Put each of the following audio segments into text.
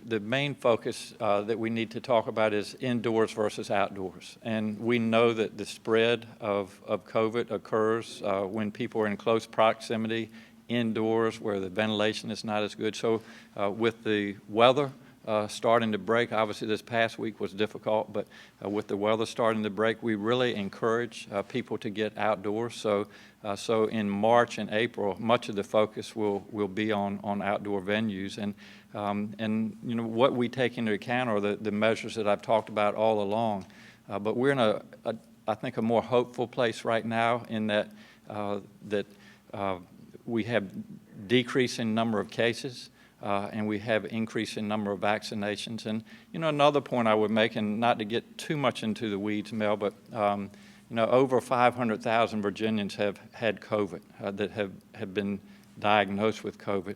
the main focus that we need to talk about is indoors versus outdoors. And we know that the spread of COVID occurs when people are in close proximity indoors where the ventilation is not as good. So with the weather starting to break, obviously this past week was difficult, but with the weather starting to break, we really encourage people to get outdoors. So in March and April, much of the focus will be on outdoor venues. And you know, what we take into account are the measures that I've talked about all along. But we're in I think, a more hopeful place right now in that we have decreasing number of cases. And we have increasing number of vaccinations. And, you know, another point I would make, and not to get too much into the weeds, Mel, but, you know, over 500,000 Virginians have had COVID, that have been diagnosed with COVID.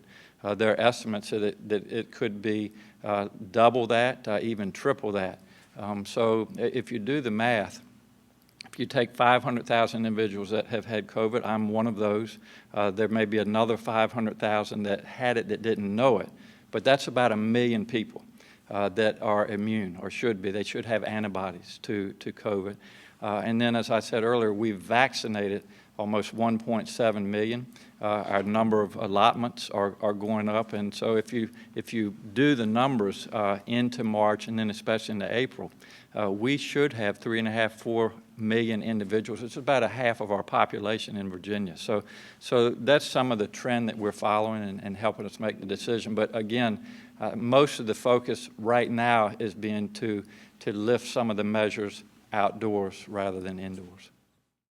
There are estimates that it could be double that, even triple that. So if you do the math, if you take 500,000 individuals that have had COVID, I'm one of those. There may be another 500,000 that had it that didn't know it, but that's about 1 million people that are immune or should be. They should have antibodies to COVID. And then, as I said earlier, we've vaccinated almost 1.7 million. Our number of allotments are going up, and so if you do the numbers into March and then especially into April, we should have 3.5, 4 million individuals. It's about a half of our population in Virginia. So that's some of the trend that we're following and helping us make the decision. But again, most of the focus right now is being to lift some of the measures outdoors rather than indoors.